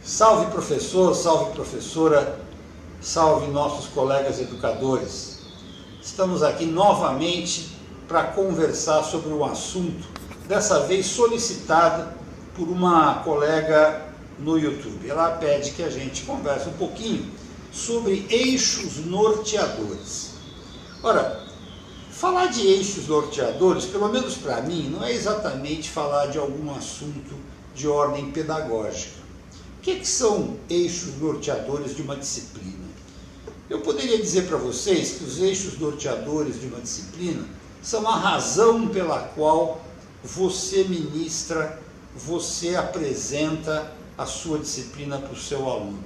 Salve professor, salve professora, salve nossos colegas educadores. Estamos aqui novamente para conversar sobre um assunto, dessa vez solicitado por uma colega no YouTube. Ela pede que a gente converse um pouquinho sobre eixos norteadores. Ora, falar de eixos norteadores, pelo menos para mim, não é exatamente falar de algum assunto de ordem pedagógica. O que são eixos norteadores de uma disciplina? Eu poderia dizer para vocês que os eixos norteadores de uma disciplina são a razão pela qual você ministra, você apresenta a sua disciplina para o seu aluno.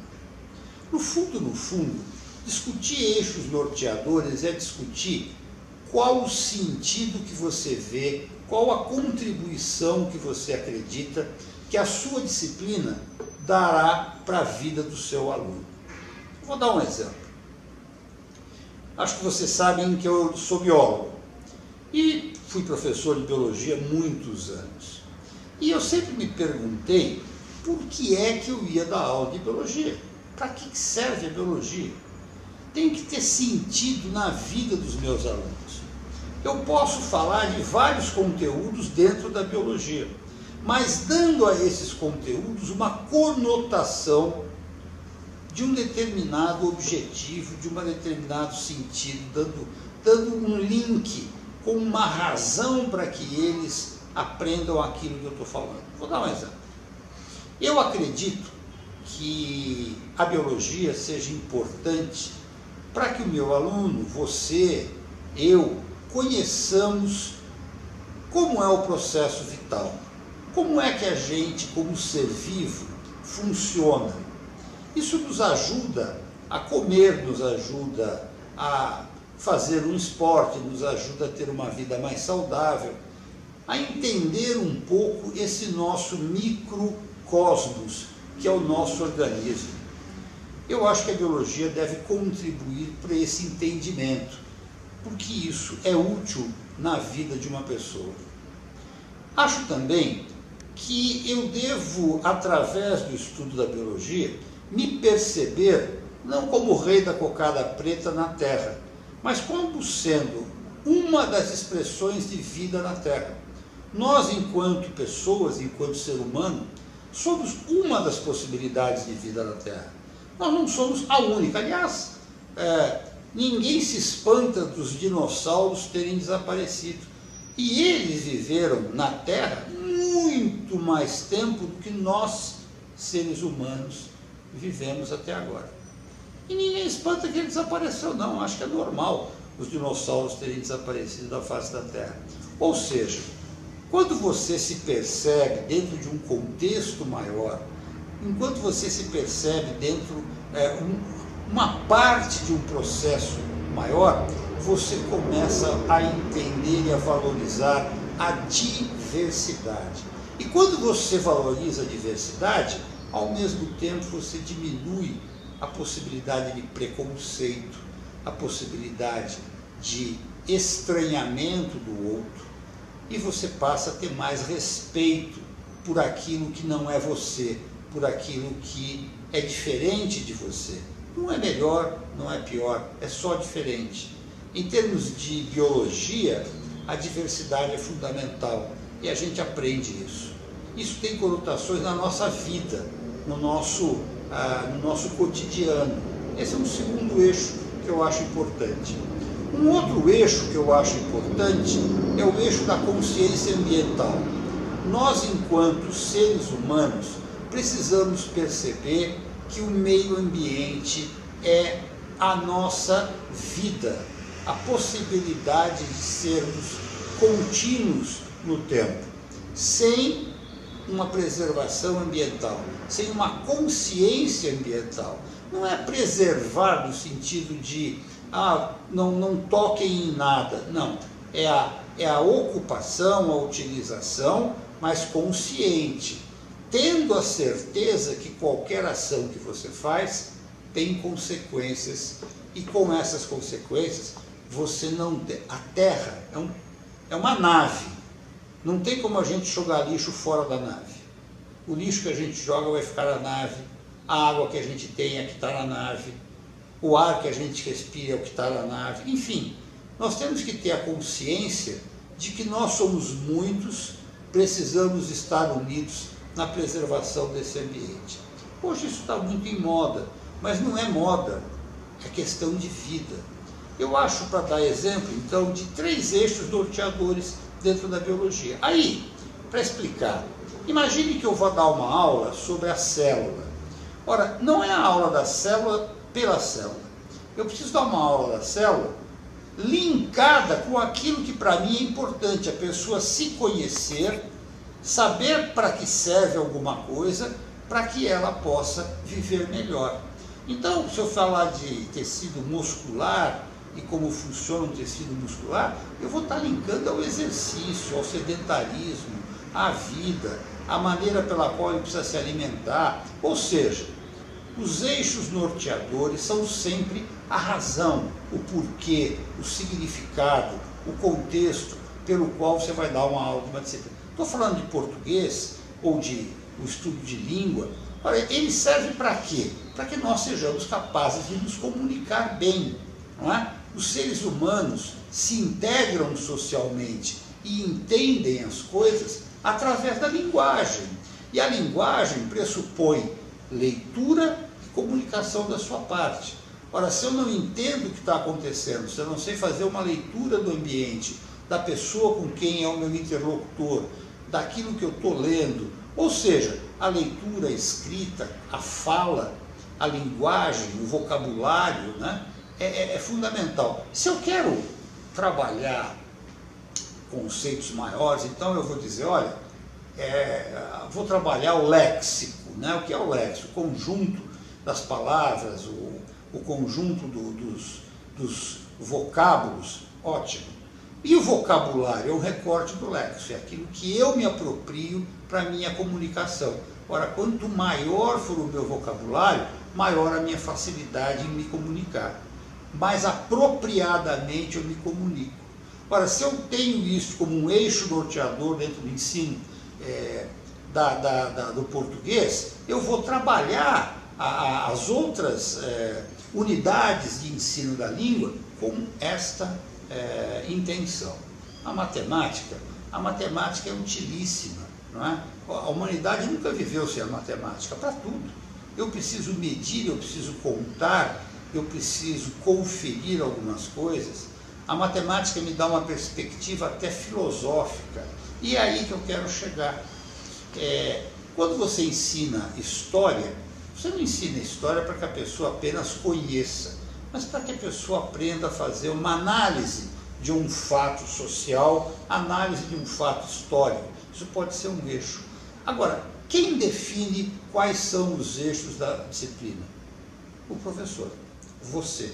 No fundo, discutir eixos norteadores é discutir qual o sentido que você vê, qual a contribuição que você acredita que a sua disciplina dará para a vida do seu aluno. Vou dar um exemplo. Acho que vocês sabem que eu sou biólogo e fui professor de biologia há muitos anos. E eu sempre me perguntei por que é que eu ia dar aula de biologia. Para que serve a biologia? Tem que ter sentido na vida dos meus alunos. Eu posso falar de vários conteúdos dentro da biologia, mas dando a esses conteúdos uma conotação de um determinado objetivo, de um determinado sentido, dando um link com uma razão para que eles aprendam aquilo que eu estou falando. Vou dar um exemplo. Eu acredito que a biologia seja importante para que o meu aluno, você, eu, conheçamos como é o processo vital. Como é que a gente, como ser vivo, funciona? Isso nos ajuda a comer, nos ajuda a fazer um esporte, nos ajuda a ter uma vida mais saudável, a entender um pouco esse nosso microcosmos, que é o nosso organismo. Eu acho que a biologia deve contribuir para esse entendimento, porque isso é útil na vida de uma pessoa. Acho também que eu devo, através do estudo da biologia, me perceber não como o rei da cocada preta na Terra, mas como sendo uma das expressões de vida na Terra. Nós, enquanto pessoas, enquanto ser humano, somos uma das possibilidades de vida na Terra. Nós não somos a única. Aliás, ninguém se espanta dos dinossauros terem desaparecido. E eles viveram na Terra muito mais tempo do que nós, seres humanos, vivemos até agora. E ninguém espanta que ele desapareceu, não. Acho que é normal os dinossauros terem desaparecido da face da Terra. Ou seja, quando você se percebe dentro de um contexto maior, enquanto você se percebe dentro uma parte de um processo maior, você começa a entender e a valorizar a diversidade. E quando você valoriza a diversidade, ao mesmo tempo você diminui a possibilidade de preconceito, a possibilidade de estranhamento do outro, e você passa a ter mais respeito por aquilo que não é você, por aquilo que é diferente de você. Não é melhor, não é pior, é só diferente. Em termos de biologia, a diversidade é fundamental e a gente aprende isso. Isso tem conotações na nossa vida, no nosso cotidiano. Esse é um segundo eixo que eu acho importante. Um outro eixo que eu acho importante é o eixo da consciência ambiental. Nós, enquanto seres humanos, precisamos perceber que o meio ambiente é a nossa vida, a possibilidade de sermos contínuos no tempo, sem uma preservação ambiental, sem uma consciência ambiental. Não é preservar no sentido de não toquem em nada, não. É a ocupação, a utilização, mas consciente, tendo a certeza que qualquer ação que você faz tem consequências, e com essas consequências você não tem. A Terra é uma nave, não tem como a gente jogar lixo fora da nave. O lixo que a gente joga vai ficar na nave, a água que a gente tem é que está na nave, o ar que a gente respira é o que está na nave, enfim, nós temos que ter a consciência de que nós somos muitos, precisamos estar unidos na preservação desse ambiente. Hoje isso está muito em moda, mas não é moda, é questão de vida. Eu acho, para dar exemplo, então, de 3 eixos norteadores dentro da biologia. Aí, para explicar, imagine que eu vou dar uma aula sobre a célula. Ora, não é a aula da célula pela célula. Eu preciso dar uma aula da célula linkada com aquilo que para mim é importante, a pessoa se conhecer, saber para que serve alguma coisa, para que ela possa viver melhor. Então, se eu falar de tecido muscular e como funciona um tecido muscular, eu vou estar linkando ao exercício, ao sedentarismo, à vida, à maneira pela qual ele precisa se alimentar. Ou seja, os eixos norteadores são sempre a razão, o porquê, o significado, o contexto pelo qual você vai dar uma aula de uma disciplina. Estou falando de português ou de o estudo de língua. Olha, ele serve para quê? Para que nós sejamos capazes de nos comunicar bem, não é? Os seres humanos se integram socialmente e entendem as coisas através da linguagem. E a linguagem pressupõe leitura e comunicação da sua parte. Ora, se eu não entendo o que está acontecendo, se eu não sei fazer uma leitura do ambiente, da pessoa com quem é o meu interlocutor, daquilo que eu estou lendo, ou seja, a leitura, a escrita, a fala, a linguagem, o vocabulário, né, é fundamental. Se eu quero trabalhar conceitos maiores, então eu vou dizer, olha, vou trabalhar o léxico, né? O que é o léxico? O conjunto das palavras, o conjunto dos vocábulos, ótimo. E o vocabulário é um recorte do léxico, é aquilo que eu me aproprio para a minha comunicação. Ora, quanto maior for o meu vocabulário, maior a minha facilidade em me comunicar. Mais apropriadamente eu me comunico. Ora, se eu tenho isso como um eixo norteador dentro do ensino do português, eu vou trabalhar as outras unidades de ensino da língua com esta intenção. A matemática é utilíssima, não é? A humanidade nunca viveu sem a matemática, para tudo. Eu preciso medir, eu preciso contar, eu preciso conferir algumas coisas. A matemática me dá uma perspectiva até filosófica, e é aí que eu quero chegar. Quando você ensina história, você não ensina história para que a pessoa apenas conheça, mas para que a pessoa aprenda a fazer uma análise de um fato social, análise de um fato histórico. Isso pode ser um eixo. Agora, quem define quais são os eixos da disciplina? O professor, você.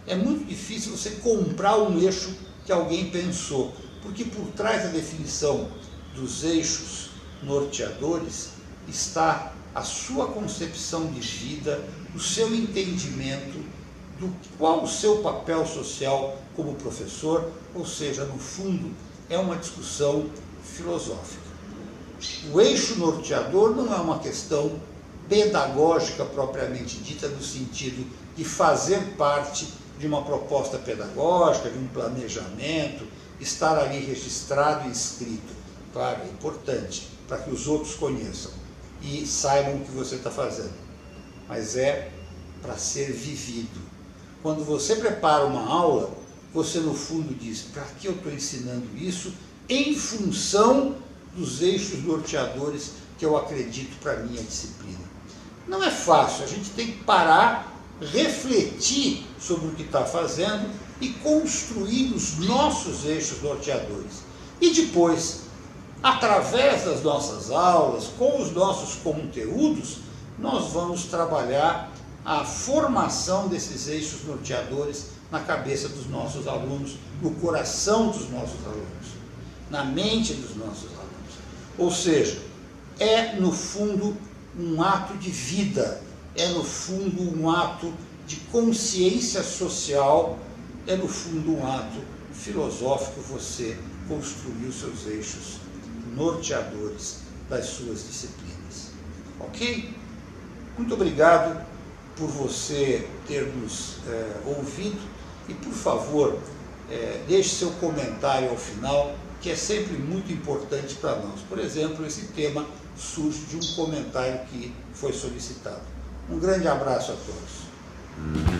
É muito difícil você comprar um eixo que alguém pensou, porque por trás da definição dos eixos norteadores está a sua concepção de vida, o seu entendimento do qual o seu papel social como professor, ou seja, no fundo, é uma discussão filosófica. O eixo norteador não é uma questão pedagógica propriamente dita, no sentido de fazer parte de uma proposta pedagógica, de um planejamento, estar ali registrado e escrito. Claro, é importante para que os outros conheçam e saibam o que você está fazendo, mas é para ser vivido. Quando você prepara uma aula, você no fundo diz, para que eu estou ensinando isso em função dos eixos norteadores que eu acredito para a minha disciplina. Não é fácil, a gente tem que parar, refletir sobre o que está fazendo e construir os nossos eixos norteadores. E depois, através das nossas aulas, com os nossos conteúdos, nós vamos trabalhar a formação desses eixos norteadores na cabeça dos nossos alunos, no coração dos nossos alunos, na mente dos nossos alunos. Ou seja, é, no fundo, um ato de vida, é, no fundo, um ato de consciência social, é, no fundo, um ato filosófico. Você construir os seus eixos norteadores das suas disciplinas. Ok? Muito obrigado por você ter nos ouvido e, por favor, deixe seu comentário ao final, que é sempre muito importante para nós. Por exemplo, esse tema surge de um comentário que foi solicitado. Um grande abraço a todos.